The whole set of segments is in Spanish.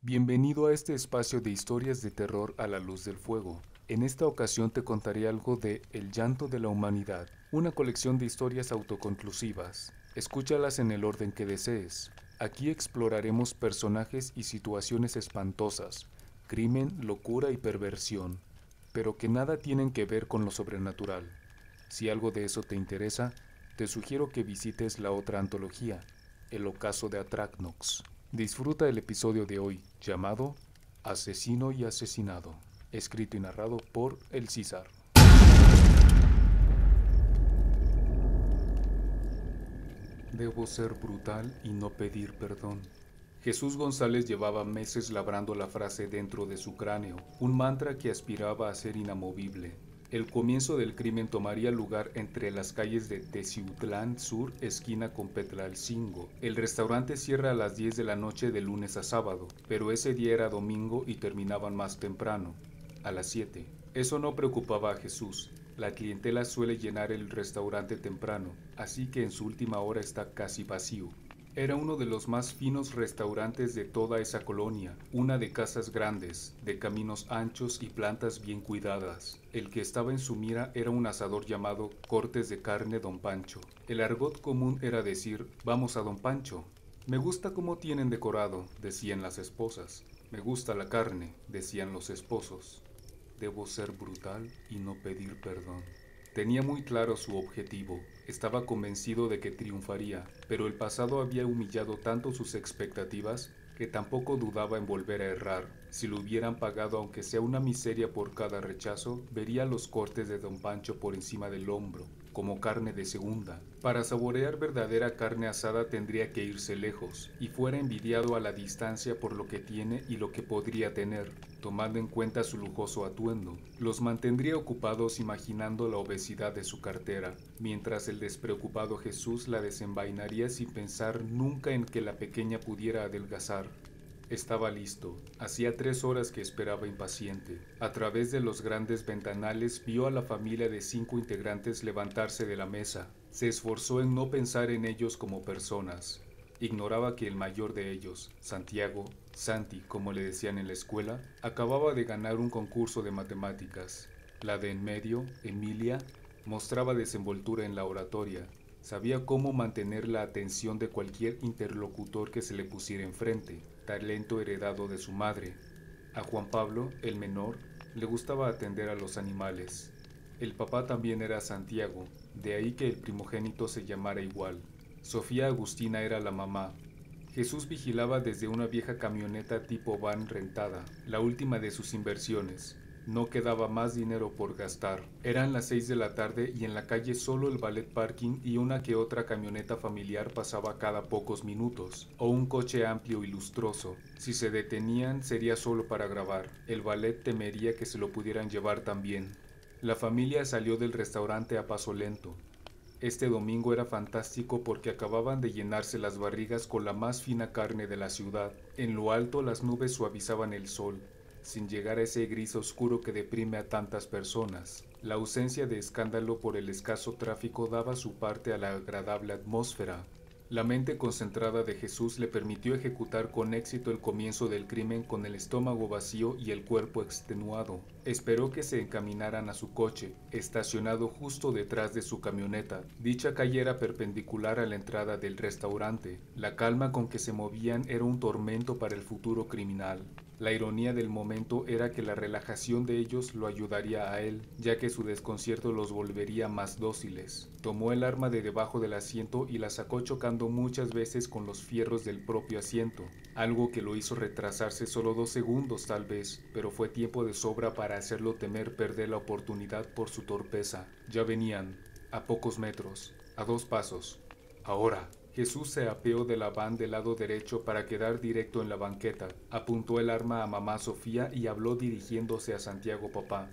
Bienvenido a este espacio de historias de terror a la luz del fuego. En esta ocasión te contaré algo de El llanto de la humanidad, una colección de historias autoconclusivas. Escúchalas en el orden que desees. Aquí exploraremos personajes y situaciones espantosas, crimen, locura y perversión, pero que nada tienen que ver con lo sobrenatural. Si algo de eso te interesa, te sugiero que visites la otra antología, El ocaso de Atracnox. Disfruta el episodio de hoy, llamado Asesino y Asesinado, escrito y narrado por El César. Debo ser brutal y no pedir perdón. Jesús González llevaba meses labrando la frase dentro de su cráneo, un mantra que aspiraba a ser inamovible. El comienzo del crimen tomaría lugar entre las calles de Teciutlán Sur, esquina con Petlalcingo. El restaurante cierra a las 10 de la noche de lunes a sábado, pero ese día era domingo y terminaban más temprano, a las 7. Eso no preocupaba a Jesús. La clientela suele llenar el restaurante temprano, así que en su última hora está casi vacío. Era uno de los más finos restaurantes de toda esa colonia, una de casas grandes, de caminos anchos y plantas bien cuidadas. El que estaba en su mira era un asador llamado Cortes de Carne Don Pancho. El argot común era decir, vamos a Don Pancho. Me gusta cómo tienen decorado, decían las esposas. Me gusta la carne, decían los esposos. Debo ser brutal y no pedir perdón. Tenía muy claro su objetivo, estaba convencido de que triunfaría, pero el pasado había humillado tanto sus expectativas que tampoco dudaba en volver a errar. Si lo hubieran pagado aunque sea una miseria por cada rechazo, vería los cortes de Don Pancho por encima del hombro, como carne de segunda. Para saborear verdadera carne asada tendría que irse lejos, y fuera envidiado a la distancia por lo que tiene y lo que podría tener, tomando en cuenta su lujoso atuendo. Los mantendría ocupados imaginando la obesidad de su cartera, mientras el despreocupado Jesús la desenvainaría sin pensar nunca en que la pequeña pudiera adelgazar. Estaba listo. Hacía 3 horas que esperaba impaciente. A través de los grandes ventanales vio a la familia de 5 integrantes levantarse de la mesa. Se esforzó en no pensar en ellos como personas. Ignoraba que el mayor de ellos, Santiago, Santi, como le decían en la escuela, acababa de ganar un concurso de matemáticas. La de en medio, Emilia, mostraba desenvoltura en la oratoria. Sabía cómo mantener la atención de cualquier interlocutor que se le pusiera enfrente, talento heredado de su madre. A Juan Pablo, el menor, le gustaba atender a los animales. El papá también era Santiago, de ahí que el primogénito se llamara igual. Sofía Agustina era la mamá. Jesús vigilaba desde una vieja camioneta tipo van rentada, la última de sus inversiones. No quedaba más dinero por gastar. Eran las 6 de la tarde y en la calle solo el valet parking y una que otra camioneta familiar pasaba cada pocos minutos, o un coche amplio y lustroso. Si se detenían sería solo para grabar. El valet temería que se lo pudieran llevar también. La familia salió del restaurante a paso lento. Este domingo era fantástico porque acababan de llenarse las barrigas con la más fina carne de la ciudad. En lo alto las nubes suavizaban el sol, sin llegar a ese gris oscuro que deprime a tantas personas. La ausencia de escándalo por el escaso tráfico daba su parte a la agradable atmósfera. La mente concentrada de Jesús le permitió ejecutar con éxito el comienzo del crimen con el estómago vacío y el cuerpo extenuado. Esperó que se encaminaran a su coche, estacionado justo detrás de su camioneta. Dicha calle era perpendicular a la entrada del restaurante. La calma con que se movían era un tormento para el futuro criminal. La ironía del momento era que la relajación de ellos lo ayudaría a él, ya que su desconcierto los volvería más dóciles. Tomó el arma de debajo del asiento y la sacó chocando muchas veces con los fierros del propio asiento, algo que lo hizo retrasarse solo 2 segundos tal vez, pero fue tiempo de sobra para hacerlo temer perder la oportunidad por su torpeza. Ya venían, a pocos metros, a 2 pasos. Ahora. Jesús se apeó de la van del lado derecho para quedar directo en la banqueta. Apuntó el arma a mamá Sofía y habló dirigiéndose a Santiago papá.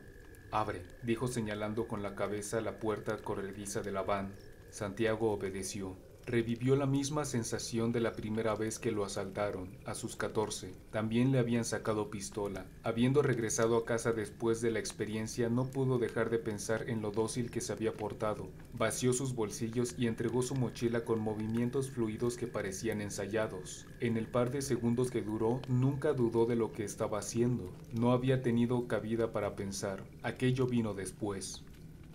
Abre, dijo señalando con la cabeza la puerta corrediza de la van. Santiago obedeció. Revivió la misma sensación de la primera vez que lo asaltaron, a sus 14. También le habían sacado pistola. Habiendo regresado a casa después de la experiencia, no pudo dejar de pensar en lo dócil que se había portado. Vació sus bolsillos y entregó su mochila con movimientos fluidos que parecían ensayados. En el par de segundos que duró, nunca dudó de lo que estaba haciendo. No había tenido cabida para pensar. Aquello vino después.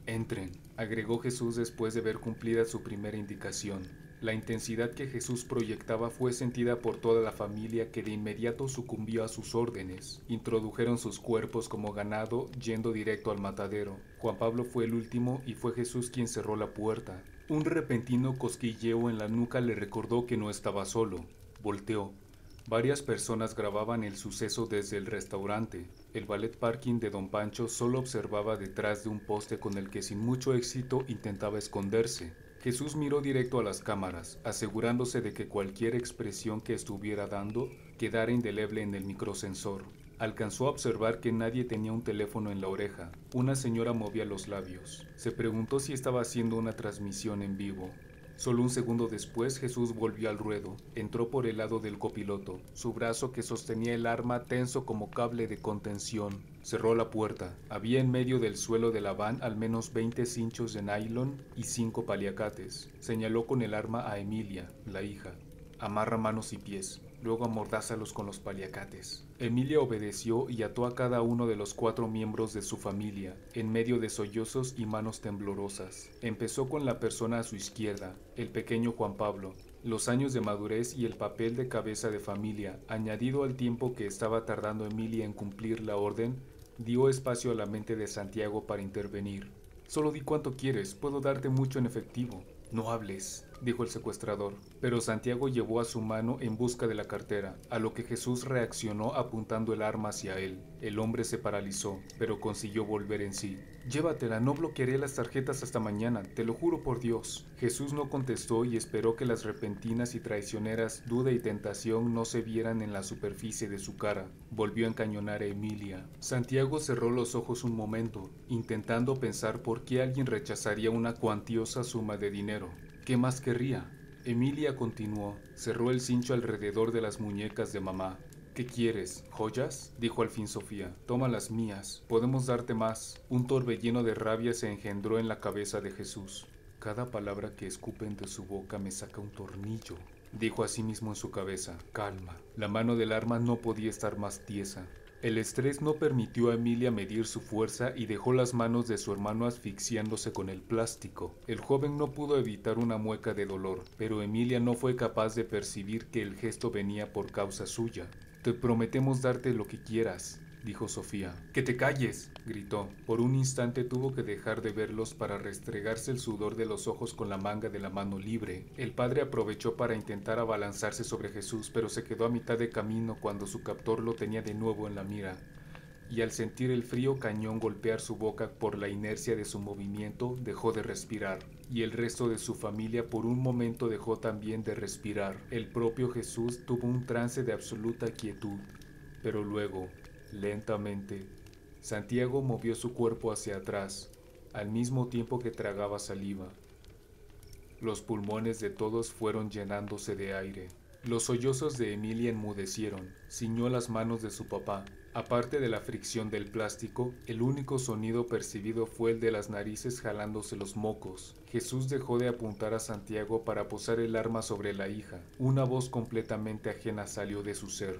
Entren, agregó Jesús después de ver cumplida su primera indicación. La intensidad que Jesús proyectaba fue sentida por toda la familia, que de inmediato sucumbió a sus órdenes. Introdujeron sus cuerpos como ganado, yendo directo al matadero. Juan Pablo fue el último y fue Jesús quien cerró la puerta. Un repentino cosquilleo en la nuca le recordó que no estaba solo. Volteó. Varias personas grababan el suceso desde el restaurante. El ballet parking de Don Pancho solo observaba detrás de un poste con el que sin mucho éxito intentaba esconderse. Jesús miró directo a las cámaras, asegurándose de que cualquier expresión que estuviera dando quedara indeleble en el microsensor. Alcanzó a observar que nadie tenía un teléfono en la oreja. Una señora movía los labios. Se preguntó si estaba haciendo una transmisión en vivo. Solo un segundo después, Jesús volvió al ruedo. Entró por el lado del copiloto, su brazo que sostenía el arma tenso como cable de contención. Cerró la puerta. Había en medio del suelo de la van al menos 20 cinchos de nylon y 5 paliacates. Señaló con el arma a Emilia, la hija. Amarra manos y pies. Luego amordázalos con los paliacates. Emilia obedeció y ató a cada uno de los 4 miembros de su familia, en medio de sollozos y manos temblorosas. Empezó con la persona a su izquierda, el pequeño Juan Pablo. Los años de madurez y el papel de cabeza de familia, añadido al tiempo que estaba tardando Emilia en cumplir la orden, dio espacio a la mente de Santiago para intervenir. Solo di cuánto quieres, puedo darte mucho en efectivo. No hables, dijo el secuestrador, pero Santiago llevó a su mano en busca de la cartera, a lo que Jesús reaccionó apuntando el arma hacia él. El hombre se paralizó, pero consiguió volver en sí. Llévatela, no bloquearé las tarjetas hasta mañana, te lo juro por Dios. Jesús no contestó y esperó que las repentinas y traicioneras duda y tentación no se vieran en la superficie de su cara. Volvió a encañonar a Emilia. Santiago cerró los ojos un momento, intentando pensar por qué alguien rechazaría una cuantiosa suma de dinero. ¿Qué más querría? Emilia continuó. Cerró el cincho alrededor de las muñecas de mamá. ¿Qué quieres? ¿Joyas? Dijo al fin Sofía. Toma las mías. Podemos darte más. Un torbellino de rabia se engendró en la cabeza de Jesús. Cada palabra que escupen de su boca me saca un tornillo, dijo a sí mismo en su cabeza. Calma. La mano del arma no podía estar más tiesa. El estrés no permitió a Emilia medir su fuerza y dejó las manos de su hermano asfixiándose con el plástico. El joven no pudo evitar una mueca de dolor, pero Emilia no fue capaz de percibir que el gesto venía por causa suya. Te prometemos darte lo que quieras, dijo Sofía. ¡Que te calles!, gritó. Por un instante tuvo que dejar de verlos para restregarse el sudor de los ojos con la manga de la mano libre. El padre aprovechó para intentar abalanzarse sobre Jesús, pero se quedó a mitad de camino cuando su captor lo tenía de nuevo en la mira. Y al sentir el frío cañón golpear su boca por la inercia de su movimiento, dejó de respirar. Y el resto de su familia por un momento dejó también de respirar. El propio Jesús tuvo un trance de absoluta quietud. Pero luego, lentamente, Santiago movió su cuerpo hacia atrás, al mismo tiempo que tragaba saliva. Los pulmones de todos fueron llenándose de aire. Los sollozos de Emilia enmudecieron. Ciñó las manos de su papá. Aparte de la fricción del plástico, el único sonido percibido fue el de las narices jalándose los mocos. Jesús dejó de apuntar a Santiago para posar el arma sobre la hija. Una voz completamente ajena salió de su ser.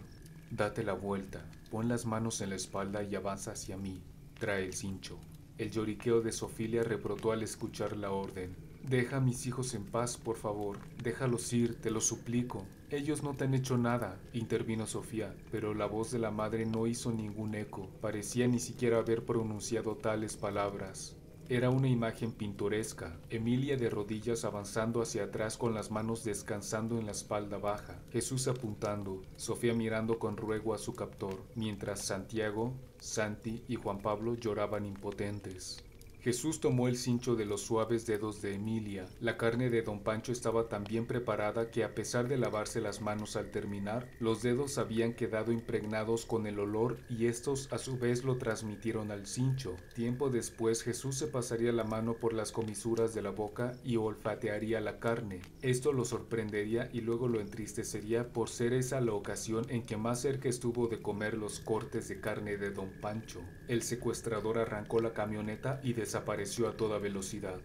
Date la vuelta, pon las manos en la espalda y avanza hacia mí. Trae el cincho. El lloriqueo de Sofía rebrotó al escuchar la orden. Deja a mis hijos en paz, por favor. Déjalos ir, te lo suplico. Ellos no te han hecho nada, intervino Sofía, pero la voz de la madre no hizo ningún eco. Parecía ni siquiera haber pronunciado tales palabras. Era una imagen pintoresca. Emilia de rodillas avanzando hacia atrás con las manos descansando en la espalda baja. Jesús apuntando, Sofía mirando con ruego a su captor, mientras Santiago, Santi y Juan Pablo lloraban impotentes. Jesús tomó el cincho de los suaves dedos de Emilia. La carne de don Pancho estaba tan bien preparada que a pesar de lavarse las manos al terminar, los dedos habían quedado impregnados con el olor y estos a su vez lo transmitieron al cincho. Tiempo después Jesús se pasaría la mano por las comisuras de la boca y olfatearía la carne. Esto lo sorprendería y luego lo entristecería por ser esa la ocasión en que más cerca estuvo de comer los cortes de carne de don Pancho. El secuestrador arrancó la camioneta y desapareció a toda velocidad.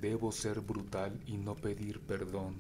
Debo ser brutal y no pedir perdón.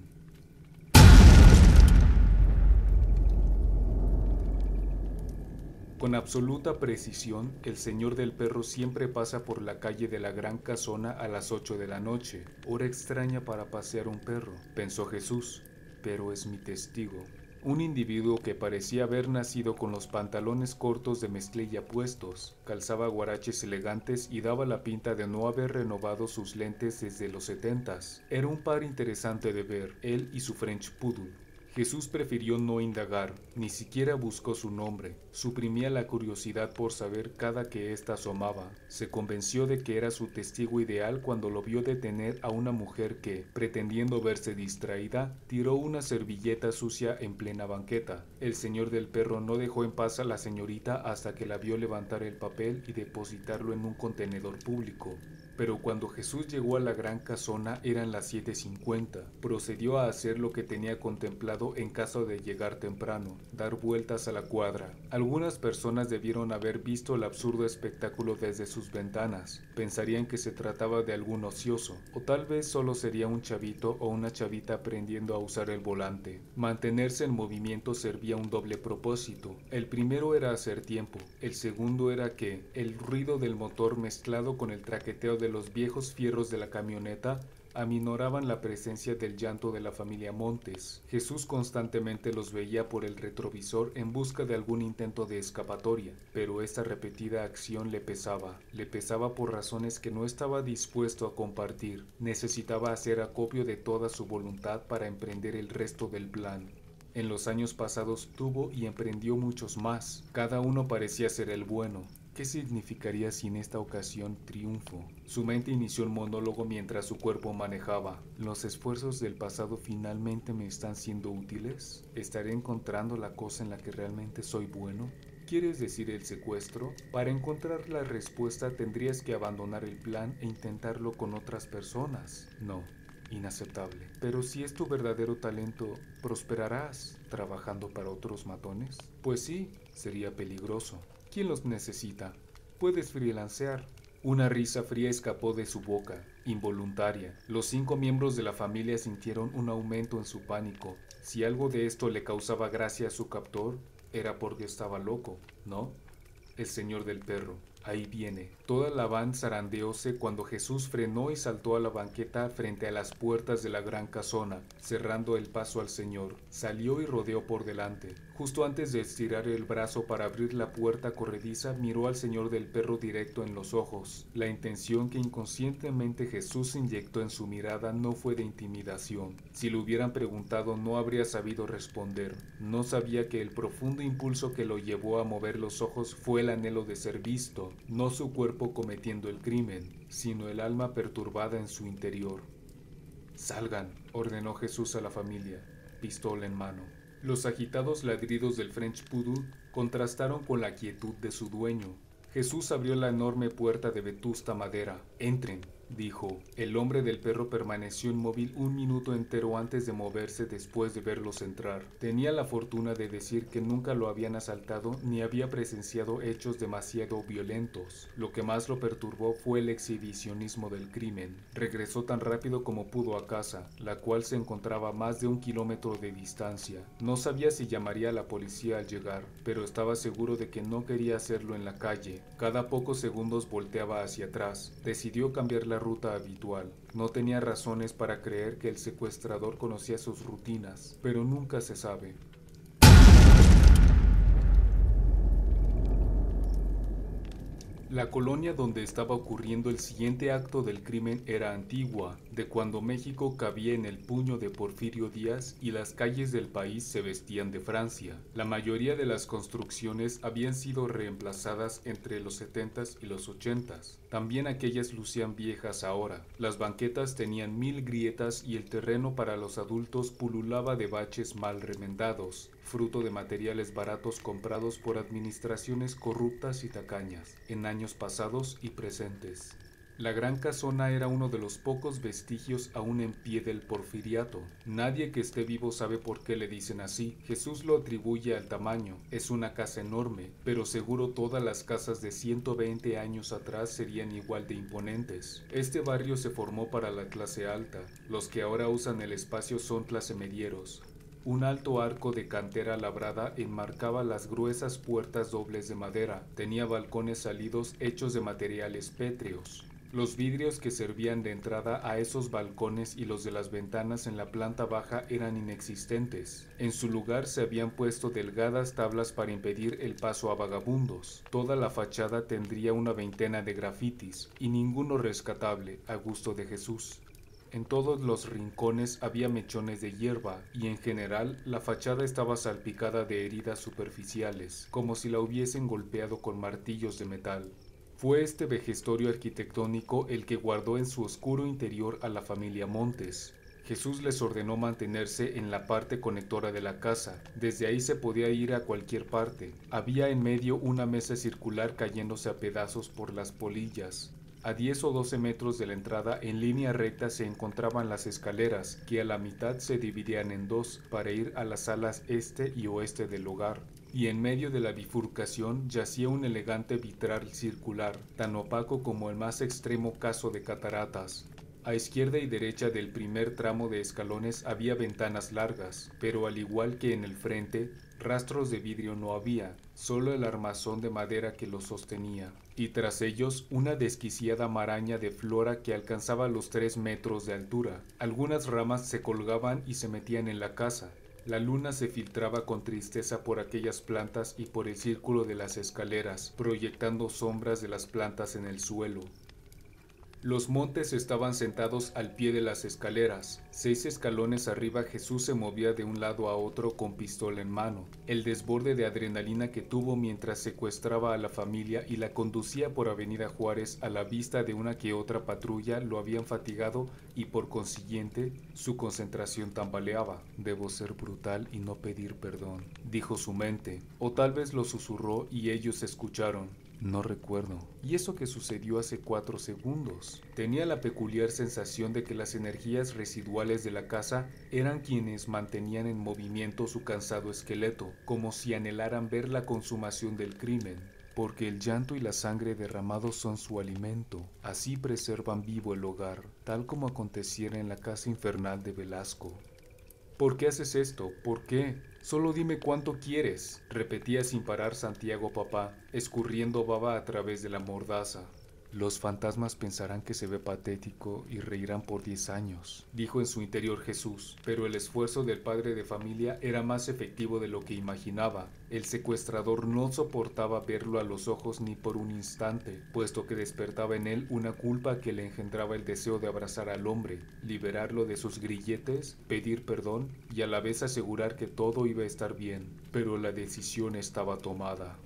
Con absoluta precisión, el señor del perro siempre pasa por la calle de la Gran Casona a las 8 de la noche, hora extraña para pasear un perro, pensó Jesús, pero es mi testigo. Un individuo que parecía haber nacido con los pantalones cortos de mezclilla puestos, calzaba guaraches elegantes y daba la pinta de no haber renovado sus lentes desde los 70s. Era un par interesante de ver, él y su French Poodle. Jesús prefirió no indagar, ni siquiera buscó su nombre, suprimía la curiosidad por saber cada que ésta asomaba. Se convenció de que era su testigo ideal cuando lo vio detener a una mujer que, pretendiendo verse distraída, tiró una servilleta sucia en plena banqueta. El señor del perro no dejó en paz a la señorita hasta que la vio levantar el papel y depositarlo en un contenedor público. Pero cuando Jesús llegó a la Gran Casona eran las 7:50. Procedió a hacer lo que tenía contemplado en caso de llegar temprano, dar vueltas a la cuadra. Algunas personas debieron haber visto el absurdo espectáculo desde sus ventanas. Pensarían que se trataba de algún ocioso, o tal vez solo sería un chavito o una chavita aprendiendo a usar el volante. Mantenerse en movimiento servía un doble propósito. El primero era hacer tiempo, el segundo era que el ruido del motor mezclado con el traqueteo de los viejos fierros de la camioneta aminoraban la presencia del llanto de la familia Montes. Jesús constantemente los veía por el retrovisor en busca de algún intento de escapatoria, pero esta repetida acción le pesaba por razones que no estaba dispuesto a compartir. Necesitaba hacer acopio de toda su voluntad para emprender el resto del plan. En los años pasados tuvo y emprendió muchos más. Cada uno parecía ser el bueno. ¿Qué significaría si en esta ocasión triunfo? Su mente inició un monólogo mientras su cuerpo manejaba. ¿Los esfuerzos del pasado finalmente me están siendo útiles? ¿Estaré encontrando la cosa en la que realmente soy bueno? ¿Quieres decir el secuestro? Para encontrar la respuesta tendrías que abandonar el plan e intentarlo con otras personas. No. Inaceptable. Pero si es tu verdadero talento, ¿prosperarás trabajando para otros matones? Pues sí, sería peligroso. ¿Quién los necesita? Puedes freelancear. Una risa fría escapó de su boca, involuntaria. Los 5 miembros de la familia sintieron un aumento en su pánico. Si algo de esto le causaba gracia a su captor, era porque estaba loco, ¿no? El señor del perro. Ahí viene. Toda la van zarandeóse cuando Jesús frenó y saltó a la banqueta frente a las puertas de la Gran Casona, cerrando el paso al señor. Salió y rodeó por delante. Justo antes de estirar el brazo para abrir la puerta corrediza, miró al señor del perro directo en los ojos. La intención que inconscientemente Jesús inyectó en su mirada no fue de intimidación. Si le hubieran preguntado, no habría sabido responder. No sabía que el profundo impulso que lo llevó a mover los ojos fue el anhelo de ser visto. No su cuerpo cometiendo el crimen, sino el alma perturbada en su interior. «Salgan», ordenó Jesús a la familia, pistola en mano. Los agitados ladridos del French Poodle contrastaron con la quietud de su dueño. Jesús abrió la enorme puerta de vetusta madera. «Entren», dijo. El hombre del perro permaneció inmóvil un minuto entero antes de moverse después de verlos entrar. Tenía la fortuna de decir que nunca lo habían asaltado ni había presenciado hechos demasiado violentos. Lo que más lo perturbó fue el exhibicionismo del crimen. Regresó tan rápido como pudo a casa, la cual se encontraba a más de 1 kilómetro de distancia. No sabía si llamaría a la policía al llegar, pero estaba seguro de que no quería hacerlo en la calle. Cada pocos segundos volteaba hacia atrás. Decidió cambiar la ruta habitual. No tenía razones para creer que el secuestrador conocía sus rutinas, pero nunca se sabe. La colonia donde estaba ocurriendo el siguiente acto del crimen era antigua, de cuando México cabía en el puño de Porfirio Díaz y las calles del país se vestían de Francia. La mayoría de las construcciones habían sido reemplazadas entre los 70s y los 80s. También aquellas lucían viejas ahora. Las banquetas tenían 1000 grietas y el terreno para los adultos pululaba de baches mal remendados, fruto de materiales baratos comprados por administraciones corruptas y tacañas, en años pasados y presentes. La Gran Casona era uno de los pocos vestigios aún en pie del porfiriato. Nadie que esté vivo sabe por qué le dicen así. Jesús lo atribuye al tamaño. Es una casa enorme, pero seguro todas las casas de 120 años atrás serían igual de imponentes. Este barrio se formó para la clase alta. Los que ahora usan el espacio son clase medieros. Un alto arco de cantera labrada enmarcaba las gruesas puertas dobles de madera. Tenía balcones salidos hechos de materiales pétreos. Los vidrios que servían de entrada a esos balcones y los de las ventanas en la planta baja eran inexistentes. En su lugar se habían puesto delgadas tablas para impedir el paso a vagabundos. Toda la fachada tendría una veintena de grafitis, y ninguno rescatable, a gusto de Jesús. En todos los rincones había mechones de hierba y en general la fachada estaba salpicada de heridas superficiales, como si la hubiesen golpeado con martillos de metal. Fue este vejestorio arquitectónico el que guardó en su oscuro interior a la familia Montes. Jesús les ordenó mantenerse en la parte conectora de la casa. Desde ahí se podía ir a cualquier parte. Había en medio una mesa circular cayéndose a pedazos por las polillas. A 10 o 12 metros de la entrada, en línea recta, se encontraban las escaleras, que a la mitad se dividían en dos, para ir a las salas este y oeste del hogar. Y en medio de la bifurcación yacía un elegante vitral circular, tan opaco como el más extremo caso de cataratas. A izquierda y derecha del primer tramo de escalones había ventanas largas, pero al igual que en el frente, rastros de vidrio no había, solo el armazón de madera que los sostenía, y tras ellos una desquiciada maraña de flora que alcanzaba los 3 metros de altura. Algunas ramas se colgaban y se metían en la casa. La luna se filtraba con tristeza por aquellas plantas y por el círculo de las escaleras, proyectando sombras de las plantas en el suelo. Los Montes estaban sentados al pie de las escaleras. 6 escalones arriba Jesús se movía de un lado a otro con pistola en mano. El desborde de adrenalina que tuvo mientras secuestraba a la familia y la conducía por Avenida Juárez a la vista de una que otra patrulla lo habían fatigado y por consiguiente su concentración tambaleaba. Debo ser brutal y no pedir perdón, dijo su mente, o tal vez lo susurró y ellos escucharon. No recuerdo. ¿Y eso que sucedió hace 4 segundos? Tenía la peculiar sensación de que las energías residuales de la casa eran quienes mantenían en movimiento su cansado esqueleto, como si anhelaran ver la consumación del crimen. Porque el llanto y la sangre derramados son su alimento. Así preservan vivo el hogar, tal como aconteciera en la casa infernal de Velasco. ¿Por qué haces esto? ¿Por qué? Solo dime cuánto quieres, repetía sin parar Santiago papá, escurriendo baba a través de la mordaza. Los fantasmas pensarán que se ve patético y reirán por 10 años, dijo en su interior Jesús, pero el esfuerzo del padre de familia era más efectivo de lo que imaginaba. El secuestrador no soportaba verlo a los ojos ni por un instante, puesto que despertaba en él una culpa que le engendraba el deseo de abrazar al hombre, liberarlo de sus grilletes, pedir perdón y a la vez asegurar que todo iba a estar bien, pero la decisión estaba tomada.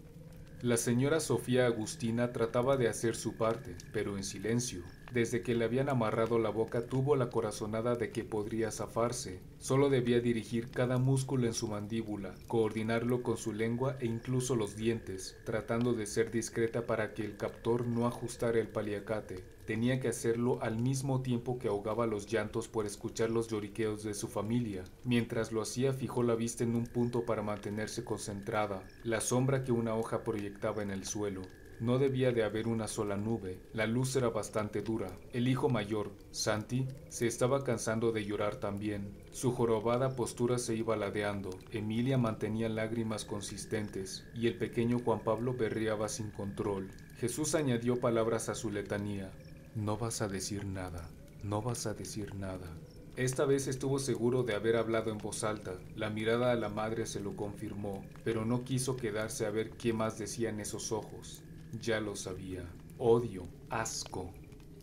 La señora Sofía Agustina trataba de hacer su parte, pero en silencio. Desde que le habían amarrado la boca tuvo la corazonada de que podría zafarse. Solo debía dirigir cada músculo en su mandíbula, coordinarlo con su lengua e incluso los dientes, tratando de ser discreta para que el captor no ajustara el paliacate. Tenía que hacerlo al mismo tiempo que ahogaba los llantos por escuchar los lloriqueos de su familia. Mientras lo hacía fijó la vista en un punto para mantenerse concentrada, la sombra que una hoja proyectaba en el suelo. No debía de haber una sola nube, la luz era bastante dura. El hijo mayor, Santi, se estaba cansando de llorar también. Su jorobada postura se iba ladeando, Emilia mantenía lágrimas consistentes, y el pequeño Juan Pablo berreaba sin control. Jesús añadió palabras a su letanía. No vas a decir nada, no vas a decir nada. Esta vez estuvo seguro de haber hablado en voz alta. La mirada a la madre se lo confirmó, pero no quiso quedarse a ver qué más decían esos ojos. Ya lo sabía. Odio, asco.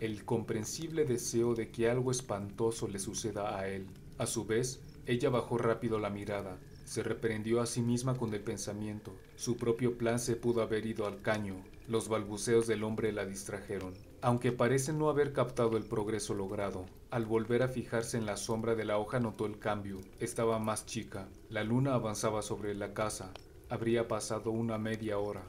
el comprensible deseo de que algo espantoso le suceda a él. A su vez, ella bajó rápido la mirada. Se reprendió a sí misma con el pensamiento. Su propio plan se pudo haber ido al caño. Los balbuceos del hombre la distrajeron. Aunque parece no haber captado el progreso logrado, al volver a fijarse en la sombra de la hoja notó el cambio. Estaba más chica. La luna avanzaba sobre la casa. Habría pasado una media hora.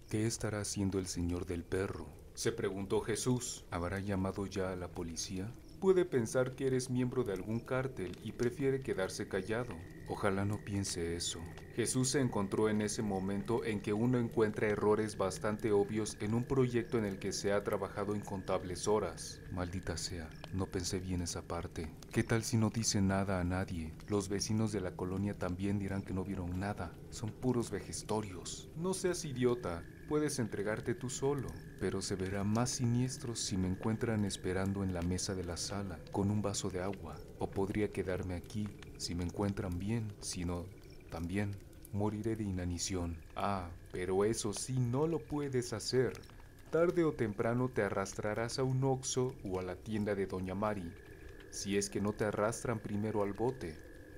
¿Qué estará haciendo el señor del perro?, se preguntó Jesús. ¿Habrá llamado ya a la policía? Puede pensar que eres miembro de algún cártel y prefiere quedarse callado. Ojalá no piense eso. Jesús se encontró en ese momento en que uno encuentra errores bastante obvios en un proyecto en el que se ha trabajado incontables horas. Maldita sea, no pensé bien esa parte. ¿Qué tal si no dice nada a nadie? Los vecinos de la colonia también dirán que no vieron nada. Son puros vejestorios. No seas idiota. Puedes entregarte tú solo, pero se verá más siniestro si me encuentran esperando en la mesa de la sala con un vaso de agua. O podría quedarme aquí si me encuentran bien, si no, también moriré de inanición. Ah, pero eso sí no lo puedes hacer. Tarde o temprano te arrastrarás a un Oxxo o a la tienda de Doña Mari, si es que no te arrastran primero al bote.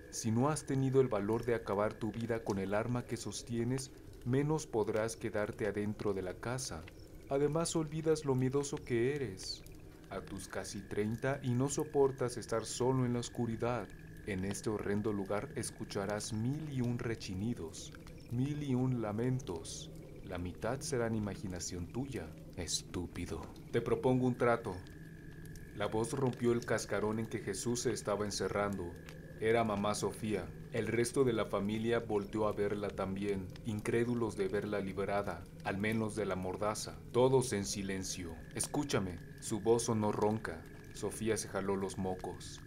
Si no has tenido el valor de acabar tu vida con el arma que sostienes, menos podrás quedarte adentro de la casa. Además olvidas lo miedoso que eres, a tus casi 30, y no soportas estar solo en la oscuridad. En este horrendo lugar escucharás 1001 rechinidos, 1001 lamentos. La mitad serán imaginación tuya, estúpido. Te propongo un trato. La voz rompió el cascarón en que Jesús se estaba encerrando. Era mamá Sofía. El resto de la familia volteó a verla también, incrédulos de verla librada, al menos de la mordaza. Todos en silencio. Escúchame. Su voz sonó ronca. Sofía se jaló los mocos.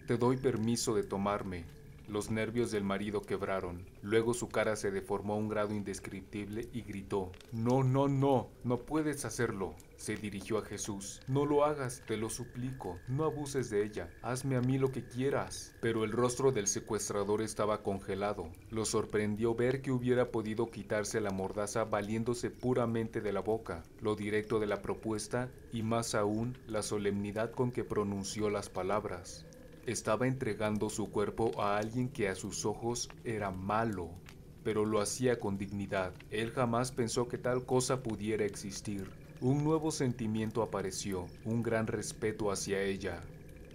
Te doy permiso de tomarme. Los nervios del marido quebraron. Luego su cara se deformó a un grado indescriptible y gritó: No, no, no, no puedes hacerlo. Se dirigió a Jesús. No lo hagas, te lo suplico. No abuses de ella. Hazme a mí lo que quieras. Pero el rostro del secuestrador estaba congelado. Lo sorprendió ver que hubiera podido quitarse la mordaza valiéndose puramente de la boca, lo directo de la propuesta y más aún la solemnidad con que pronunció las palabras. Estaba entregando su cuerpo a alguien que a sus ojos era malo, pero lo hacía con dignidad. Él jamás pensó que tal cosa pudiera existir. Un nuevo sentimiento apareció, un gran respeto hacia ella.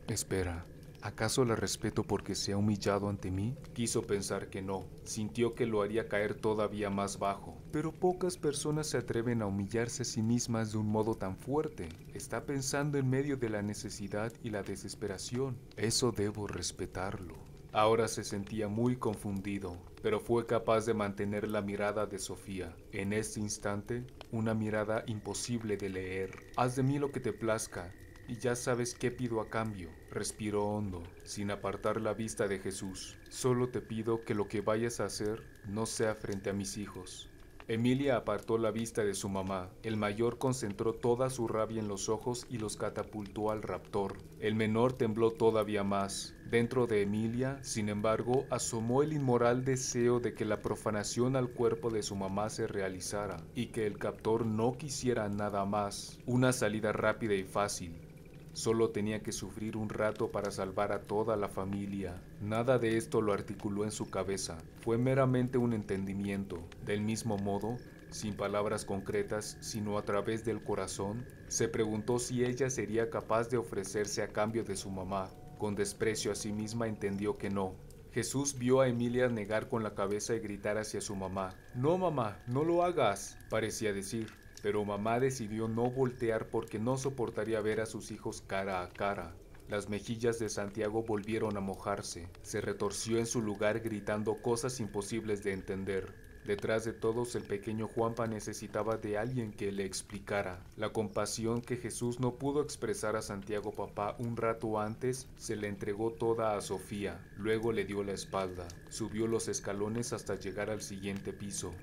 Espera, ¿acaso la respeto porque se ha humillado ante mí? Quiso pensar que no. Sintió que lo haría caer todavía más bajo. Pero pocas personas se atreven a humillarse a sí mismas de un modo tan fuerte. Está pensando en medio de la necesidad y la desesperación. Eso debo respetarlo. Ahora se sentía muy confundido, pero fue capaz de mantener la mirada de Sofía. En este instante, una mirada imposible de leer. Haz de mí lo que te plazca, y ya sabes qué pido a cambio. Respiró hondo, sin apartar la vista de Jesús. Solo te pido que lo que vayas a hacer no sea frente a mis hijos. Emilia apartó la vista de su mamá. El mayor concentró toda su rabia en los ojos y los catapultó al raptor. El menor tembló todavía más. Dentro de Emilia, sin embargo, asomó el inmoral deseo de que la profanación al cuerpo de su mamá se realizara y que el captor no quisiera nada más. Una salida rápida y fácil. Solo tenía que sufrir un rato para salvar a toda la familia. Nada de esto lo articuló en su cabeza. Fue meramente un entendimiento. Del mismo modo, sin palabras concretas, sino a través del corazón, se preguntó si ella sería capaz de ofrecerse a cambio de su mamá. Con desprecio a sí misma entendió que no. Jesús vio a Emilia negar con la cabeza y gritar hacia su mamá. «No, mamá, no lo hagas», parecía decir. Pero mamá decidió no voltear porque no soportaría ver a sus hijos cara a cara. Las mejillas de Santiago volvieron a mojarse. Se retorció en su lugar gritando cosas imposibles de entender. Detrás de todos, el pequeño Juanpa necesitaba de alguien que le explicara. La compasión que Jesús no pudo expresar a Santiago papá un rato antes, se le entregó toda a Sofía. Luego le dio la espalda. Subió los escalones hasta llegar al siguiente piso.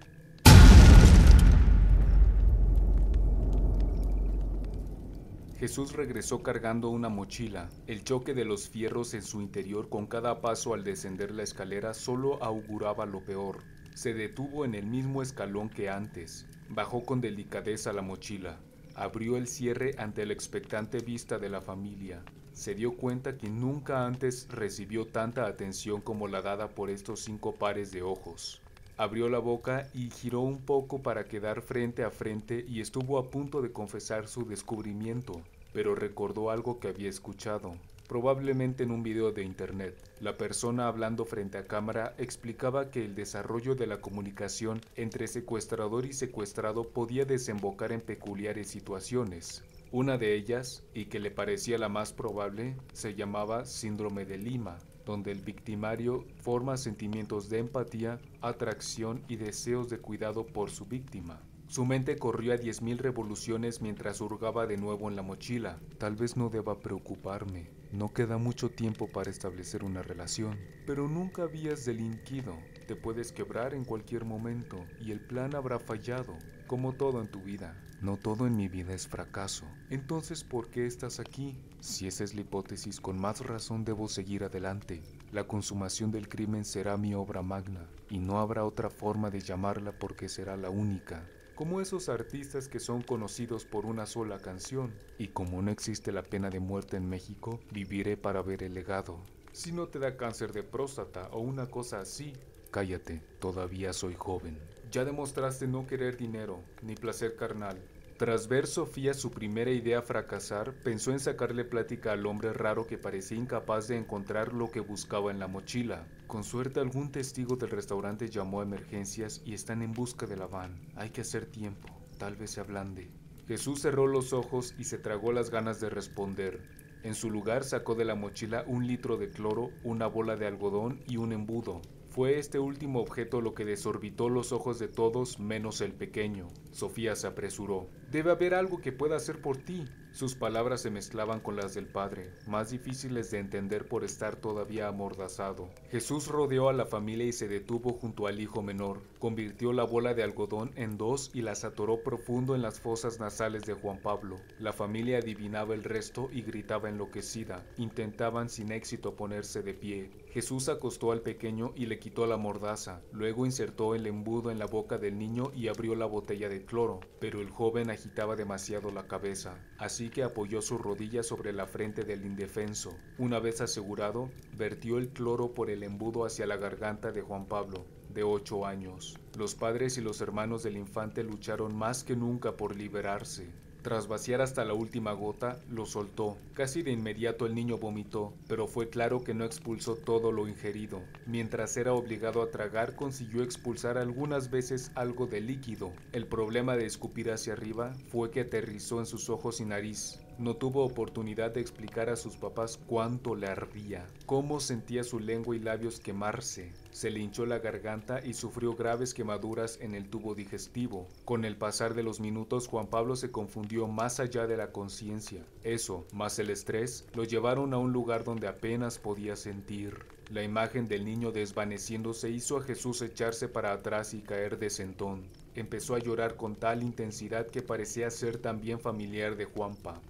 Jesús regresó cargando una mochila. El choque de los fierros en su interior con cada paso al descender la escalera solo auguraba lo peor. Se detuvo en el mismo escalón que antes. Bajó con delicadeza la mochila. Abrió el cierre ante la expectante vista de la familia. Se dio cuenta que nunca antes recibió tanta atención como la dada por estos 5 pares de ojos. Abrió la boca y giró un poco para quedar frente a frente y estuvo a punto de confesar su descubrimiento, pero recordó algo que había escuchado, probablemente en un video de internet. La persona hablando frente a cámara explicaba que el desarrollo de la comunicación entre secuestrador y secuestrado podía desembocar en peculiares situaciones. Una de ellas, y que le parecía la más probable, se llamaba síndrome de Lima, donde el victimario forma sentimientos de empatía, atracción y deseos de cuidado por su víctima. Su mente corrió a 10.000 revoluciones mientras hurgaba de nuevo en la mochila. Tal vez no deba preocuparme. No queda mucho tiempo para establecer una relación. Pero nunca habías delinquido. Te puedes quebrar en cualquier momento y el plan habrá fallado, como todo en tu vida. No todo en mi vida es fracaso. Entonces, ¿por qué estás aquí? Si esa es la hipótesis, con más razón debo seguir adelante. La consumación del crimen será mi obra magna, y no habrá otra forma de llamarla porque será la única. Como esos artistas que son conocidos por una sola canción. Y como no existe la pena de muerte en México, viviré para ver el legado. Si no te da cáncer de próstata o una cosa así, cállate, todavía soy joven. Ya demostraste no querer dinero, ni placer carnal. Tras ver Sofía su primera idea fracasar, pensó en sacarle plática al hombre raro que parecía incapaz de encontrar lo que buscaba en la mochila. Con suerte algún testigo del restaurante llamó a emergencias y están en busca de la van. Hay que hacer tiempo, tal vez se ablande. Jesús cerró los ojos y se tragó las ganas de responder. En su lugar sacó de la mochila 1 litro de cloro, una bola de algodón y un embudo. Fue este último objeto lo que desorbitó los ojos de todos menos el pequeño. Sofía se apresuró. «Debe haber algo que pueda hacer por ti». Sus palabras se mezclaban con las del padre, más difíciles de entender por estar todavía amordazado. Jesús rodeó a la familia y se detuvo junto al hijo menor. Convirtió la bola de algodón en 2 y las atoró profundo en las fosas nasales de Juan Pablo. La familia adivinaba el resto y gritaba enloquecida. Intentaban sin éxito ponerse de pie. Jesús acostó al pequeño y le quitó la mordaza. Luego insertó el embudo en la boca del niño y abrió la botella de cloro, pero el joven agitaba demasiado la cabeza. Así que apoyó su rodilla sobre la frente del indefenso. Una vez asegurado, vertió el cloro por el embudo hacia la garganta de Juan Pablo, de 8 años. Los padres y los hermanos del infante lucharon más que nunca por liberarse. Tras vaciar hasta la última gota, lo soltó. Casi de inmediato el niño vomitó, pero fue claro que no expulsó todo lo ingerido. Mientras era obligado a tragar, consiguió expulsar algunas veces algo de líquido. El problema de escupir hacia arriba fue que aterrizó en sus ojos y nariz. No tuvo oportunidad de explicar a sus papás cuánto le ardía, cómo sentía su lengua y labios quemarse. Se le hinchó la garganta y sufrió graves quemaduras en el tubo digestivo. Con el pasar de los minutos, Juan Pablo se confundió más allá de la conciencia. Eso, más el estrés, lo llevaron a un lugar donde apenas podía sentir. La imagen del niño desvaneciéndose hizo a Jesús echarse para atrás y caer de sentón. Empezó a llorar con tal intensidad que parecía ser también familiar de Juanpa.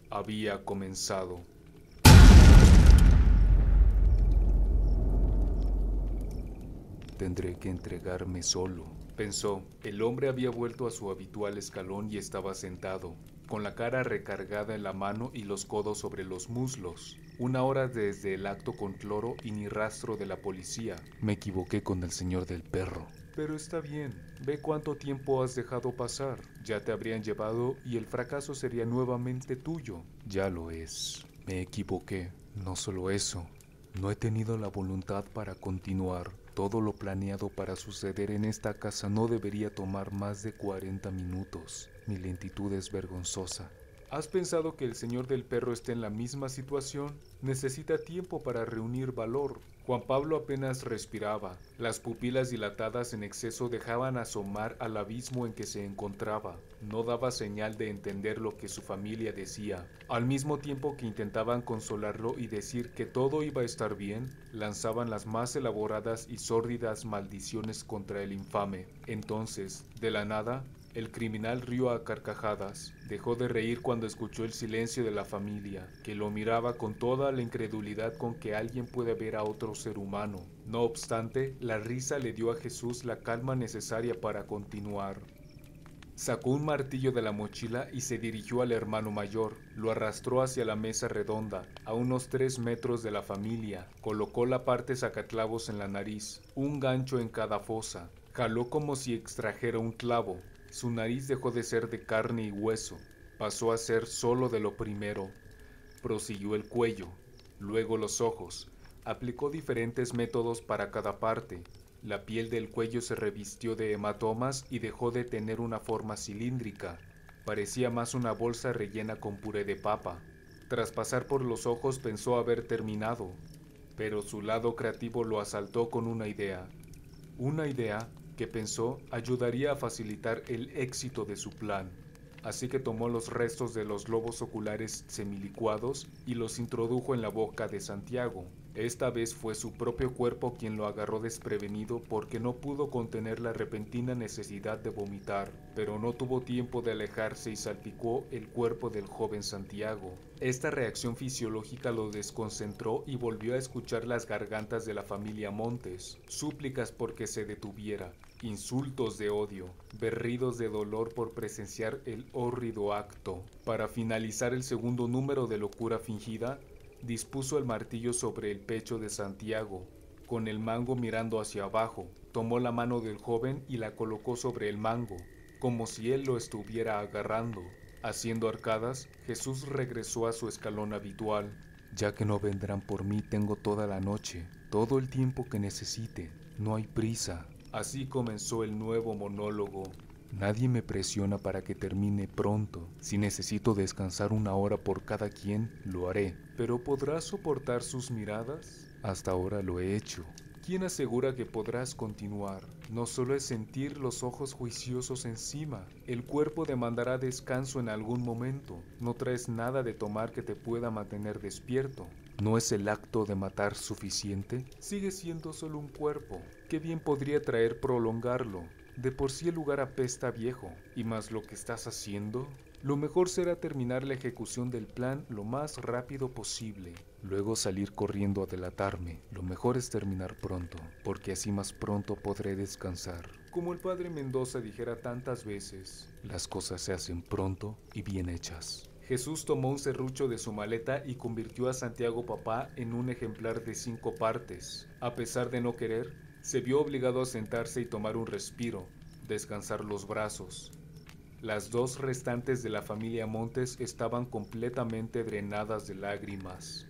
Había comenzado. Tendré que entregarme solo, pensó. El hombre había vuelto a su habitual escalón y estaba sentado, con la cara recargada en la mano y los codos sobre los muslos. 1 hora desde el acto con cloro y ni rastro de la policía. Me equivoqué con el señor del perro. Pero está bien, ve cuánto tiempo has dejado pasar. Ya te habrían llevado y el fracaso sería nuevamente tuyo. Ya lo es. Me equivoqué. No solo eso, no he tenido la voluntad para continuar. Todo lo planeado para suceder en esta casa no debería tomar más de 40 minutos. Mi lentitud es vergonzosa. ¿Has pensado que el señor del perro esté en la misma situación? Necesita tiempo para reunir valor. Juan Pablo apenas respiraba. Las pupilas dilatadas en exceso dejaban asomar al abismo en que se encontraba. No daba señal de entender lo que su familia decía. Al mismo tiempo que intentaban consolarlo y decir que todo iba a estar bien, lanzaban las más elaboradas y sórdidas maldiciones contra el infame. Entonces, de la nada, el criminal rió a carcajadas. Dejó de reír cuando escuchó el silencio de la familia, que lo miraba con toda la incredulidad con que alguien puede ver a otro ser humano. No obstante, la risa le dio a Jesús la calma necesaria para continuar. Sacó un martillo de la mochila y se dirigió al hermano mayor. Lo arrastró hacia la mesa redonda, a unos 3 metros de la familia. Colocó la parte sacaclavos en la nariz, un gancho en cada fosa. Jaló como si extrajera un clavo. Su nariz dejó de ser de carne y hueso. Pasó a ser solo de lo primero. Prosiguió el cuello, luego los ojos. Aplicó diferentes métodos para cada parte. La piel del cuello se revistió de hematomas y dejó de tener una forma cilíndrica. Parecía más una bolsa rellena con puré de papa. Tras pasar por los ojos pensó haber terminado, pero su lado creativo lo asaltó con una idea. Una idea que pensó ayudaría a facilitar el éxito de su plan. Así que tomó los restos de los globos oculares semilicuados y los introdujo en la boca de Santiago. Esta vez fue su propio cuerpo quien lo agarró desprevenido porque no pudo contener la repentina necesidad de vomitar, pero no tuvo tiempo de alejarse y salpicó el cuerpo del joven Santiago. Esta reacción fisiológica lo desconcentró y volvió a escuchar las gargantas de la familia Montes, súplicas porque se detuviera, insultos de odio, berridos de dolor por presenciar el hórrido acto. Para finalizar el segundo número de locura fingida, dispuso el martillo sobre el pecho de Santiago, con el mango mirando hacia abajo. Tomó la mano del joven y la colocó sobre el mango, como si él lo estuviera agarrando. Haciendo arcadas, Jesús regresó a su escalón habitual. Ya que no vendrán por mí, tengo toda la noche, todo el tiempo que necesite. No hay prisa. Así comenzó el nuevo monólogo. Nadie me presiona para que termine pronto. Si necesito descansar 1 hora por cada quien, lo haré. ¿Pero podrás soportar sus miradas? Hasta ahora lo he hecho. ¿Quién asegura que podrás continuar? No solo es sentir los ojos juiciosos encima. El cuerpo demandará descanso en algún momento. No traes nada de tomar que te pueda mantener despierto. ¿No es el acto de matar suficiente? Sigue siendo solo un cuerpo. ¿Qué bien podría traer prolongarlo? De por sí el lugar apesta viejo, y más lo que estás haciendo. Lo mejor será terminar la ejecución del plan lo más rápido posible. Luego salir corriendo a delatarme. Lo mejor es terminar pronto, porque así más pronto podré descansar. Como el padre Mendoza dijera tantas veces, las cosas se hacen pronto y bien hechas. Jesús tomó un serrucho de su maleta y convirtió a Santiago Papá en un ejemplar de 5 partes. A pesar de no querer, se vio obligado a sentarse y tomar un respiro, descansar los brazos. Las 2 restantes de la familia Montes estaban completamente drenadas de lágrimas.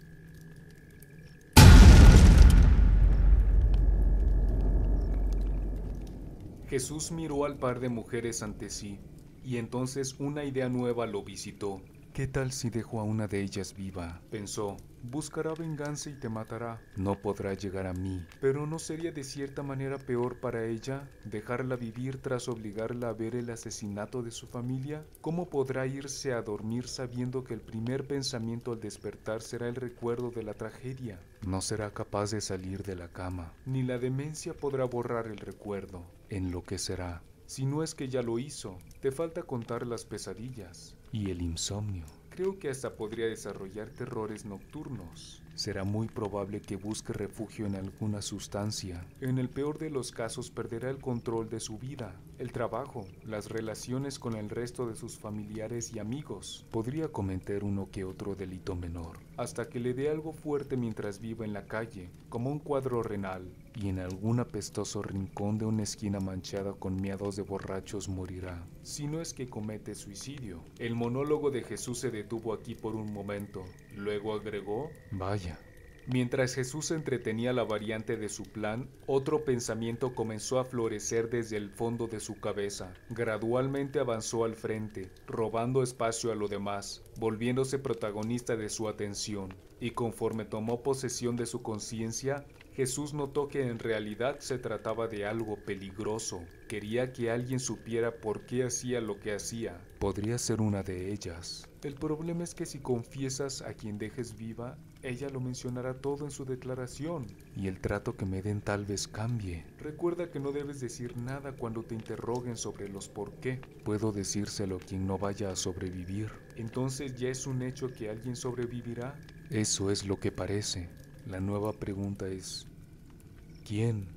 Jesús miró al par de mujeres ante sí, y entonces una idea nueva lo visitó. ¿Qué tal si dejo a una de ellas viva? Pensó. Buscará venganza y te matará. No podrá llegar a mí. Pero ¿no sería de cierta manera peor para ella dejarla vivir tras obligarla a ver el asesinato de su familia? ¿Cómo podrá irse a dormir sabiendo que el primer pensamiento al despertar será el recuerdo de la tragedia? No será capaz de salir de la cama. Ni la demencia podrá borrar el recuerdo. Enloquecerá. Si no es que ya lo hizo, te falta contar las pesadillas. Y el insomnio. Creo que hasta podría desarrollar terrores nocturnos. Será muy probable que busque refugio en alguna sustancia. En el peor de los casos perderá el control de su vida, el trabajo, las relaciones con el resto de sus familiares y amigos. Podría cometer uno que otro delito menor, hasta que le dé algo fuerte mientras viva en la calle, como un cuadro renal, y en algún apestoso rincón de una esquina manchada con miados de borrachos morirá, si no es que comete suicidio. El monólogo de Jesús se detuvo aquí por un momento, luego agregó: vaya. Mientras Jesús entretenía la variante de su plan, otro pensamiento comenzó a florecer desde el fondo de su cabeza. Gradualmente avanzó al frente, robando espacio a lo demás, volviéndose protagonista de su atención, y conforme tomó posesión de su conciencia, Jesús notó que en realidad se trataba de algo peligroso. Quería que alguien supiera por qué hacía lo que hacía. Podría ser una de ellas. El problema es que si confiesas a quien dejes viva, ella lo mencionará todo en su declaración. Y el trato que me den tal vez cambie. Recuerda que no debes decir nada cuando te interroguen sobre los por qué. Puedo decírselo a quien no vaya a sobrevivir. Entonces ya es un hecho que alguien sobrevivirá. Eso es lo que parece. La nueva pregunta es: ¿quién?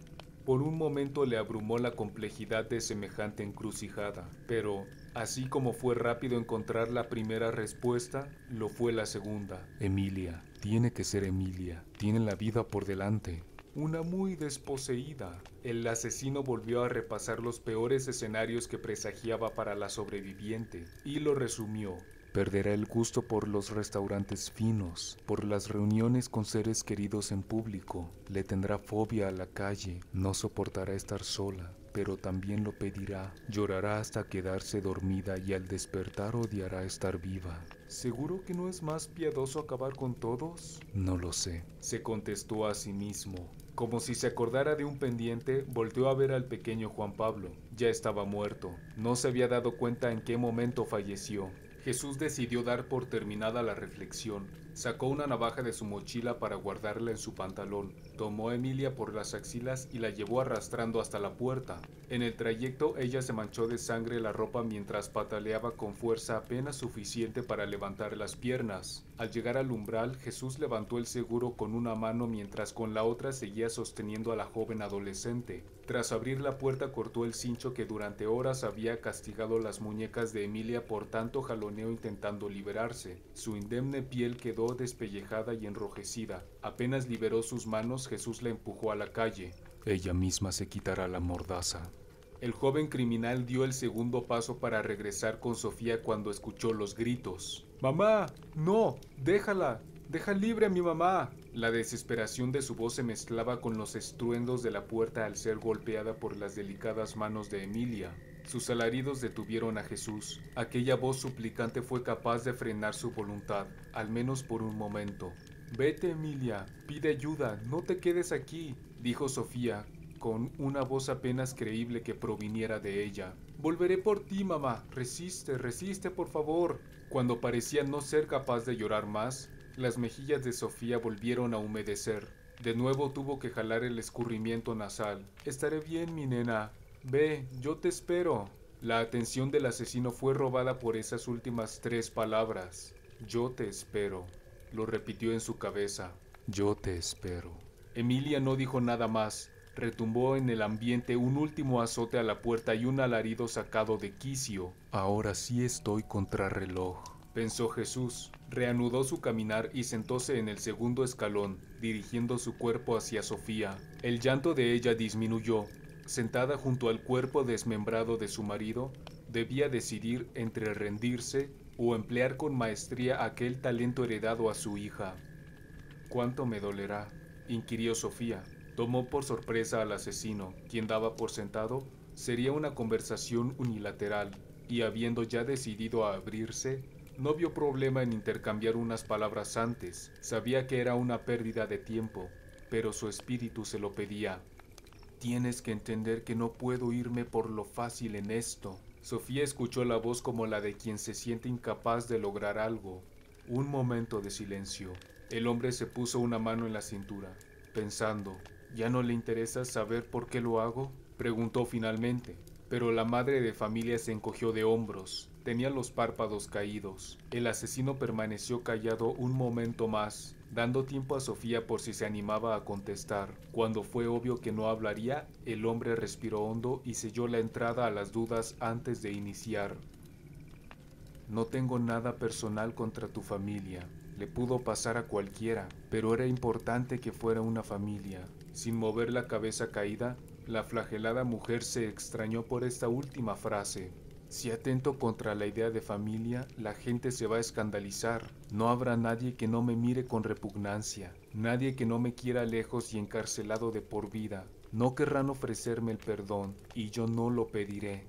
Por un momento le abrumó la complejidad de semejante encrucijada, pero, así como fue rápido encontrar la primera respuesta, lo fue la segunda. Emilia, tiene que ser Emilia, tiene la vida por delante. Una muy desposeída. El asesino volvió a repasar los peores escenarios que presagiaba para la sobreviviente, y lo resumió. Perderá el gusto por los restaurantes finos, por las reuniones con seres queridos en público. Le tendrá fobia a la calle, no soportará estar sola, pero también lo pedirá. Llorará hasta quedarse dormida y al despertar odiará estar viva. ¿Seguro que no es más piadoso acabar con todos? No lo sé, se contestó a sí mismo. Como si se acordara de un pendiente, volteó a ver al pequeño Juan Pablo. Ya estaba muerto. No se había dado cuenta en qué momento falleció. Jesús decidió dar por terminada la reflexión. Sacó una navaja de su mochila para guardarla en su pantalón. Tomó a Emilia por las axilas y la llevó arrastrando hasta la puerta. En el trayecto ella se manchó de sangre la ropa mientras pataleaba con fuerza apenas suficiente para levantar las piernas. Al llegar al umbral, Jesús levantó el seguro con una mano mientras con la otra seguía sosteniendo a la joven adolescente. Tras abrir la puerta cortó el cincho que durante horas había castigado las muñecas de Emilia por tanto jaloneo intentando liberarse. Su indemne piel quedó despellejada y enrojecida. Apenas liberó sus manos, Jesús la empujó a la calle. Ella misma se quitará la mordaza. El joven criminal dio el segundo paso para regresar con Sofía cuando escuchó los gritos. ¡Mamá! ¡No! ¡Déjala! ¡Deja libre a mi mamá! La desesperación de su voz se mezclaba con los estruendos de la puerta al ser golpeada por las delicadas manos de Emilia. Sus alaridos detuvieron a Jesús. Aquella voz suplicante fue capaz de frenar su voluntad, al menos por un momento. «Vete, Emilia, pide ayuda, no te quedes aquí», dijo Sofía, con una voz apenas creíble que proviniera de ella. «Volveré por ti, mamá. Resiste, resiste, por favor». Cuando parecía no ser capaz de llorar más, las mejillas de Sofía volvieron a humedecer. De nuevo tuvo que jalar el escurrimiento nasal. «Estaré bien, mi nena. Ve, yo te espero». La atención del asesino fue robada por esas últimas 3 palabras. «Yo te espero», lo repitió en su cabeza. «Yo te espero». Emilia no dijo nada más. Retumbó en el ambiente un último azote a la puerta y un alarido sacado de quicio. «Ahora sí estoy contrarreloj», pensó Jesús. Reanudó su caminar y sentóse en el segundo escalón, dirigiendo su cuerpo hacia Sofía. El llanto de ella disminuyó. Sentada junto al cuerpo desmembrado de su marido, debía decidir entre rendirse o emplear con maestría aquel talento heredado a su hija. «¿Cuánto me dolerá?», inquirió Sofía. Tomó por sorpresa al asesino, quien daba por sentado sería una conversación unilateral, y habiendo ya decidido a abrirse, no vio problema en intercambiar unas palabras antes. Sabía que era una pérdida de tiempo, pero su espíritu se lo pedía. «Tienes que entender que no puedo irme por lo fácil en esto». Sofía escuchó la voz como la de quien se siente incapaz de lograr algo. Un momento de silencio. El hombre se puso una mano en la cintura, pensando. «¿Ya no le interesa saber por qué lo hago?», preguntó finalmente. Pero la madre de familia se encogió de hombros. Tenía los párpados caídos. El asesino permaneció callado un momento más, dando tiempo a Sofía por si se animaba a contestar. Cuando fue obvio que no hablaría, el hombre respiró hondo y selló la entrada a las dudas antes de iniciar. «No tengo nada personal contra tu familia. Le pudo pasar a cualquiera, pero era importante que fuera una familia». Sin mover la cabeza caída, la flagelada mujer se extrañó por esta última frase. «Si atento contra la idea de familia, la gente se va a escandalizar. No habrá nadie que no me mire con repugnancia, nadie que no me quiera lejos y encarcelado de por vida. No querrán ofrecerme el perdón, y yo no lo pediré».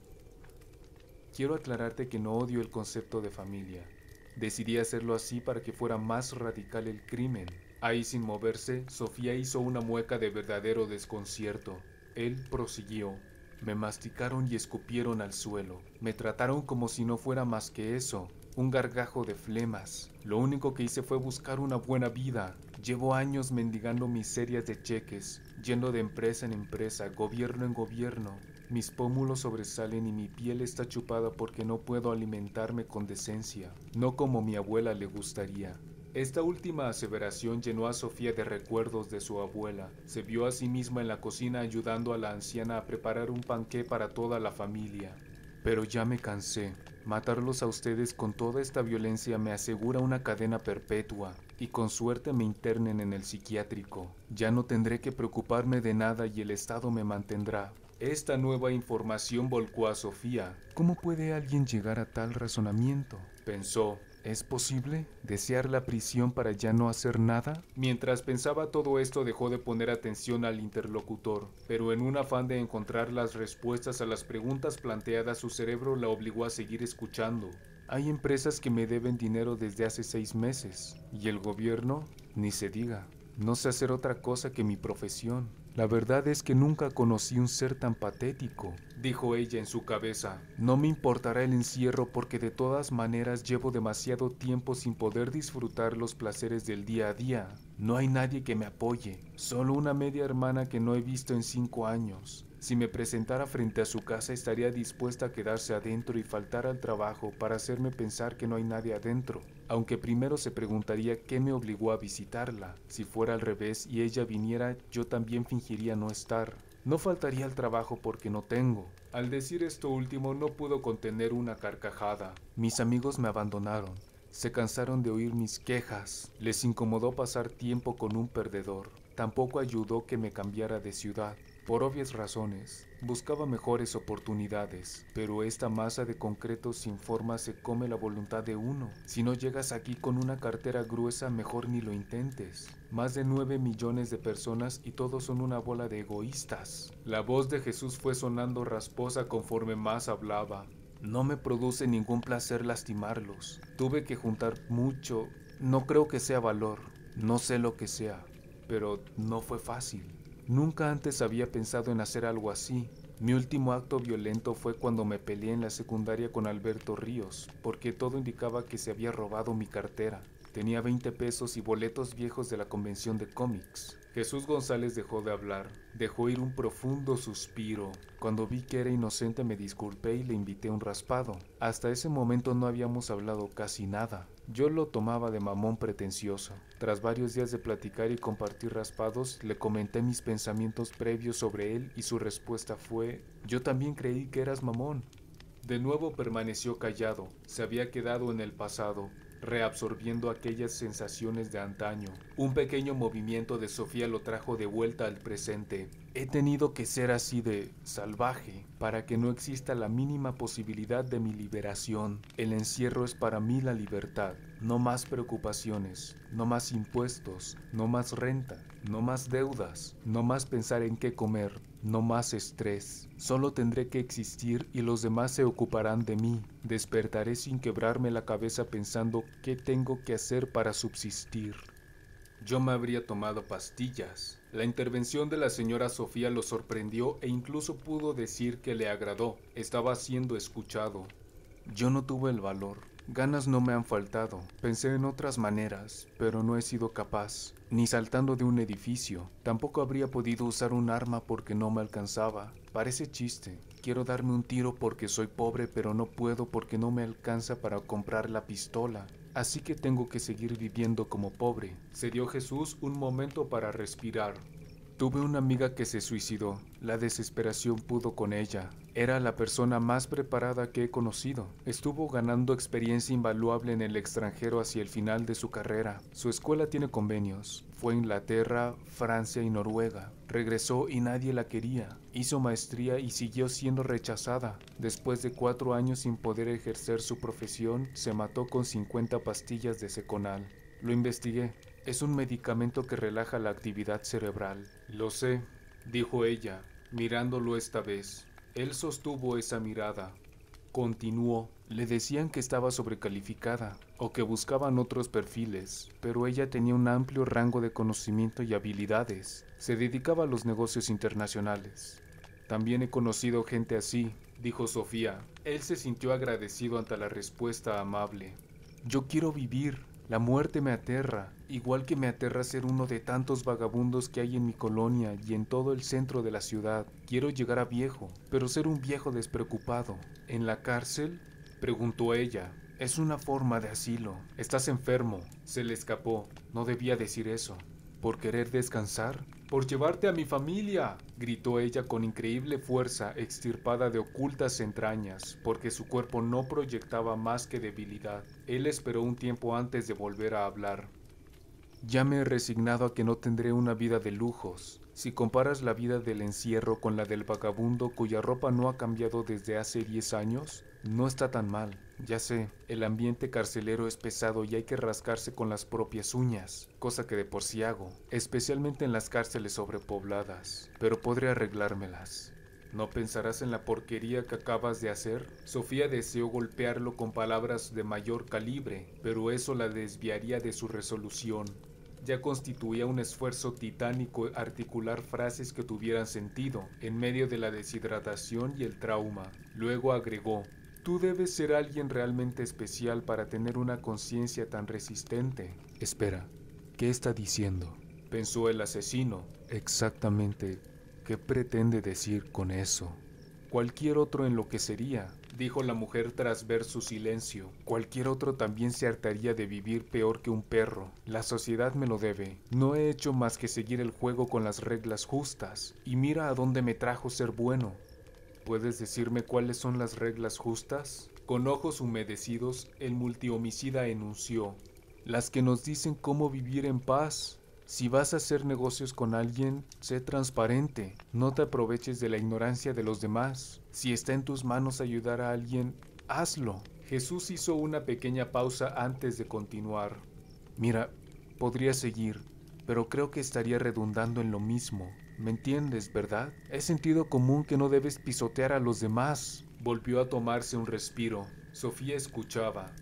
Quiero aclararte que no odio el concepto de familia. Decidí hacerlo así para que fuera más radical el crimen. Ahí, sin moverse, Sofía hizo una mueca de verdadero desconcierto. Él prosiguió. «Me masticaron y escupieron al suelo. Me trataron como si no fuera más que eso, un gargajo de flemas. Lo único que hice fue buscar una buena vida. Llevo años mendigando miserias de cheques, yendo de empresa en empresa, gobierno en gobierno. Mis pómulos sobresalen y mi piel está chupada porque no puedo alimentarme con decencia, no como mi abuela le gustaría. Esta última aseveración llenó a Sofía de recuerdos de su abuela. Se vio a sí misma en la cocina ayudando a la anciana a preparar un panqué para toda la familia. Pero ya me cansé. Matarlos a ustedes con toda esta violencia me asegura una cadena perpetua, y con suerte me internen en el psiquiátrico. Ya no tendré que preocuparme de nada y el Estado me mantendrá. Esta nueva información volcó a Sofía. ¿Cómo puede alguien llegar a tal razonamiento?, pensó. ¿Es posible desear la prisión para ya no hacer nada? Mientras pensaba todo esto dejó de poner atención al interlocutor, pero en un afán de encontrar las respuestas a las preguntas planteadas su cerebro la obligó a seguir escuchando. Hay empresas que me deben dinero desde hace 6 meses, y el gobierno, ni se diga. No sé hacer otra cosa que mi profesión. La verdad es que nunca conocí un ser tan patético, dijo ella en su cabeza. No me importará el encierro porque de todas maneras llevo demasiado tiempo sin poder disfrutar los placeres del día a día. No hay nadie que me apoye, solo una media hermana que no he visto en 5 años. Si me presentara frente a su casa estaría dispuesta a quedarse adentro y faltar al trabajo para hacerme pensar que no hay nadie adentro, aunque primero se preguntaría qué me obligó a visitarla. Si fuera al revés y ella viniera, yo también fingiría no estar. No faltaría al trabajo porque no tengo. Al decir esto último no pudo contener una carcajada. Mis amigos me abandonaron. Se cansaron de oír mis quejas. Les incomodó pasar tiempo con un perdedor. Tampoco ayudó que me cambiara de ciudad. Por obvias razones, buscaba mejores oportunidades, pero esta masa de concreto sin forma se come la voluntad de uno. Si no llegas aquí con una cartera gruesa, mejor ni lo intentes. Más de 9 millones de personas y todos son una bola de egoístas. La voz de Jesús fue sonando rasposa conforme más hablaba. No me produce ningún placer lastimarlos. Tuve que juntar mucho. No creo que sea valor. No sé lo que sea, pero no fue fácil. Nunca antes había pensado en hacer algo así. Mi último acto violento fue cuando me peleé en la secundaria con Alberto Ríos, porque todo indicaba que se había robado mi cartera. Tenía 20 pesos y boletos viejos de la convención de cómics. Jesús González dejó de hablar, dejó ir un profundo suspiro. Cuando vi que era inocente me disculpé y le invité un raspado. Hasta ese momento no habíamos hablado casi nada. Yo lo tomaba de mamón pretencioso. Tras varios días de platicar y compartir raspados, le comenté mis pensamientos previos sobre él y su respuesta fue: yo también creí que eras mamón. De nuevo permaneció callado, se había quedado en el pasado, reabsorbiendo aquellas sensaciones de antaño. Un pequeño movimiento de Sofía lo trajo de vuelta al presente. He tenido que ser así de salvaje para que no exista la mínima posibilidad de mi liberación. El encierro es para mí la libertad. No más preocupaciones, no más impuestos, no más renta, no más deudas, no más pensar en qué comer, no más estrés. Solo tendré que existir y los demás se ocuparán de mí. Despertaré sin quebrarme la cabeza pensando qué tengo que hacer para subsistir. Yo me habría tomado pastillas. La intervención de la señora Sofía lo sorprendió e incluso pudo decir que le agradó. Estaba siendo escuchado. Yo no tuve el valor. Ganas no me han faltado. Pensé en otras maneras, pero no he sido capaz. Ni saltando de un edificio. Tampoco habría podido usar un arma porque no me alcanzaba. Parece chiste. Quiero darme un tiro porque soy pobre, pero no puedo porque no me alcanza para comprar la pistola. Así que tengo que seguir viviendo como pobre. Se dio Jesús un momento para respirar. Tuve una amiga que se suicidó. La desesperación pudo con ella. Era la persona más preparada que he conocido. Estuvo ganando experiencia invaluable en el extranjero hacia el final de su carrera. Su escuela tiene convenios. Fue a Inglaterra, Francia y Noruega. Regresó y nadie la quería. Hizo maestría y siguió siendo rechazada. Después de 4 años sin poder ejercer su profesión, se mató con 50 pastillas de Seconal. Lo investigué. Es un medicamento que relaja la actividad cerebral. Lo sé, dijo ella, mirándolo esta vez. Él sostuvo esa mirada. Continuó. Le decían que estaba sobrecalificada o que buscaban otros perfiles, pero ella tenía un amplio rango de conocimiento y habilidades. Se dedicaba a los negocios internacionales. También he conocido gente así, dijo Sofía. Él se sintió agradecido ante la respuesta amable. Yo quiero vivir. La muerte me aterra, igual que me aterra ser uno de tantos vagabundos que hay en mi colonia y en todo el centro de la ciudad. Quiero llegar a viejo, pero ser un viejo despreocupado. ¿En la cárcel?, preguntó ella. Es una forma de asilo. Estás enfermo. Se le escapó. No debía decir eso. ¿Por querer descansar? ¡Por llevarte a mi familia!, gritó ella con increíble fuerza extirpada de ocultas entrañas, porque su cuerpo no proyectaba más que debilidad. Él esperó un tiempo antes de volver a hablar. Ya me he resignado a que no tendré una vida de lujos. Si comparas la vida del encierro con la del vagabundo cuya ropa no ha cambiado desde hace 10 años, no está tan mal. Ya sé, el ambiente carcelero es pesado y hay que rascarse con las propias uñas, cosa que de por sí hago, especialmente en las cárceles sobrepobladas, pero podré arreglármelas. ¿No pensarás en la porquería que acabas de hacer? Sofía deseó golpearlo con palabras de mayor calibre, pero eso la desviaría de su resolución. Ya constituía un esfuerzo titánico articular frases que tuvieran sentido, en medio de la deshidratación y el trauma. Luego agregó: tú debes ser alguien realmente especial para tener una conciencia tan resistente. Espera, ¿qué está diciendo?, pensó el asesino. Exactamente, ¿qué pretende decir con eso? Cualquier otro enloquecería, dijo la mujer tras ver su silencio. Cualquier otro también se hartaría de vivir peor que un perro. La sociedad me lo debe. No he hecho más que seguir el juego con las reglas justas, y mira a dónde me trajo ser bueno. ¿Puedes decirme cuáles son las reglas justas? Con ojos humedecidos, el multihomicida enunció: las que nos dicen cómo vivir en paz. Si vas a hacer negocios con alguien, sé transparente. No te aproveches de la ignorancia de los demás. Si está en tus manos ayudar a alguien, hazlo. Jesús hizo una pequeña pausa antes de continuar. Mira, podría seguir, pero creo que estaría redundando en lo mismo. ¿Me entiendes, verdad? Es sentido común que no debes pisotear a los demás. Volvió a tomarse un respiro. Sofía escuchaba,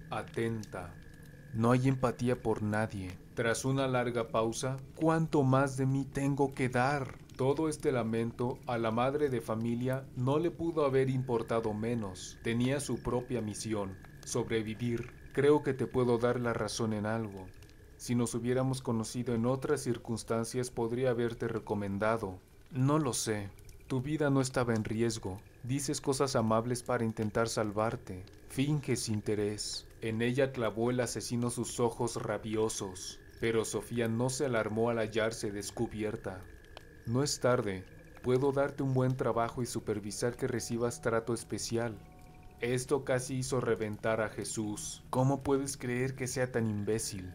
atenta. No hay empatía por nadie. Tras una larga pausa, ¿cuánto más de mí tengo que dar? Todo este lamento a la madre de familia no le pudo haber importado menos. Tenía su propia misión: sobrevivir. Creo que te puedo dar la razón en algo. Si nos hubiéramos conocido en otras circunstancias, podría haberte recomendado. No lo sé. Tu vida no estaba en riesgo. Dices cosas amables para intentar salvarte. Finges interés. En ella clavó el asesino sus ojos rabiosos, pero Sofía no se alarmó al hallarse descubierta. No es tarde. Puedo darte un buen trabajo y supervisar que recibas trato especial. Esto casi hizo reventar a Jesús. ¿Cómo puedes creer que sea tan imbécil?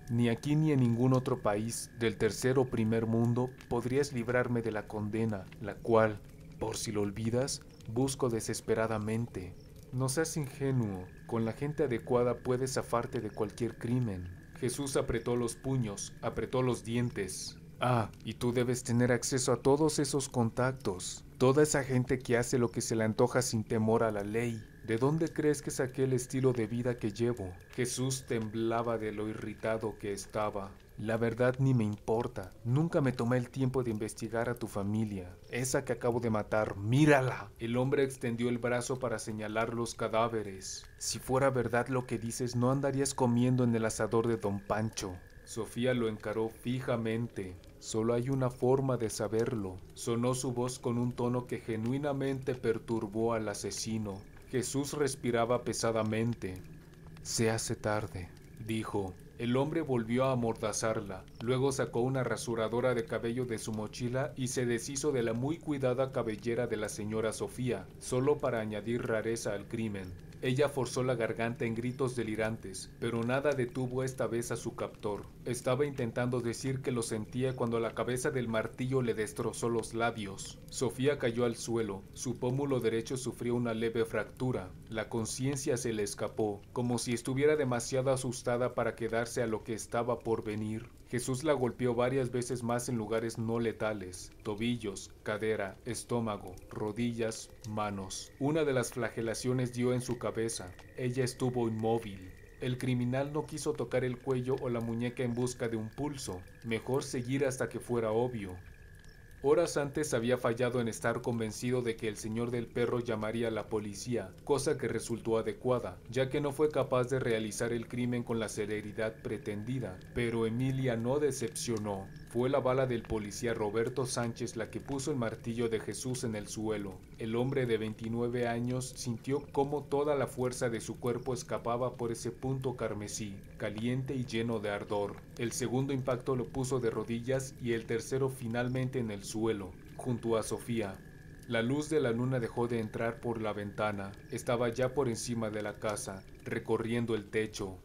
Ni aquí ni en ningún otro país del tercer o primer mundo podrías librarme de la condena, la cual, por si lo olvidas, busco desesperadamente. No seas ingenuo. Con la gente adecuada puedes zafarte de cualquier crimen. Jesús apretó los puños, apretó los dientes. Ah, y tú debes tener acceso a todos esos contactos. Toda esa gente que hace lo que se le antoja sin temor a la ley. ¿De dónde crees que saqué el estilo de vida que llevo? Jesús temblaba de lo irritado que estaba. La verdad ni me importa. Nunca me tomé el tiempo de investigar a tu familia. Esa que acabo de matar, ¡mírala! El hombre extendió el brazo para señalar los cadáveres. Si fuera verdad lo que dices, no andarías comiendo en el asador de Don Pancho. Sofía lo encaró fijamente. Solo hay una forma de saberlo. Sonó su voz con un tono que genuinamente perturbó al asesino. Jesús respiraba pesadamente. Se hace tarde, dijo. El hombre volvió a amordazarla. Luego sacó una rasuradora de cabello de su mochila y se deshizo de la muy cuidada cabellera de la señora Sofía, solo para añadir rareza al crimen. Ella forzó la garganta en gritos delirantes, pero nada detuvo esta vez a su captor. Estaba intentando decir que lo sentía cuando la cabeza del martillo le destrozó los labios. Sofía cayó al suelo. Su pómulo derecho sufrió una leve fractura. La conciencia se le escapó, como si estuviera demasiado asustada para quedarse a lo que estaba por venir. Jesús la golpeó varias veces más en lugares no letales: tobillos, cadera, estómago, rodillas, manos. Una de las flagelaciones dio en su cabeza. Ella estuvo inmóvil. El criminal no quiso tocar el cuello o la muñeca en busca de un pulso. Mejor seguir hasta que fuera obvio. Horas antes había fallado en estar convencido de que el señor del perro llamaría a la policía, cosa que resultó adecuada, ya que no fue capaz de realizar el crimen con la celeridad pretendida. Pero Emilia no decepcionó. Fue la bala del policía Roberto Sánchez la que puso el martillo de Jesús en el suelo. El hombre de 29 años sintió cómo toda la fuerza de su cuerpo escapaba por ese punto carmesí, caliente y lleno de ardor. El segundo impacto lo puso de rodillas y el tercero finalmente en el suelo, junto a Sofía. La luz de la luna dejó de entrar por la ventana. Estaba ya por encima de la casa, recorriendo el techo.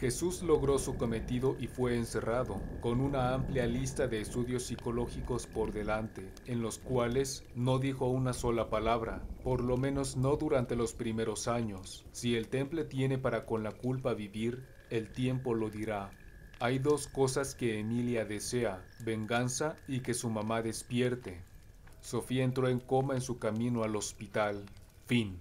Jesús logró su cometido y fue encerrado, con una amplia lista de estudios psicológicos por delante, en los cuales no dijo una sola palabra, por lo menos no durante los primeros años. Si el temple tiene para con la culpa vivir, el tiempo lo dirá. Hay dos cosas que Emilia desea, venganza y que su mamá despierte. Sofía entró en coma en su camino al hospital. Fin.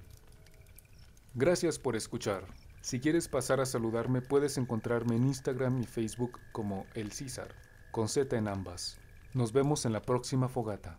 Gracias por escuchar. Si quieres pasar a saludarme, puedes encontrarme en Instagram y Facebook como El César, con Z en ambas. Nos vemos en la próxima fogata.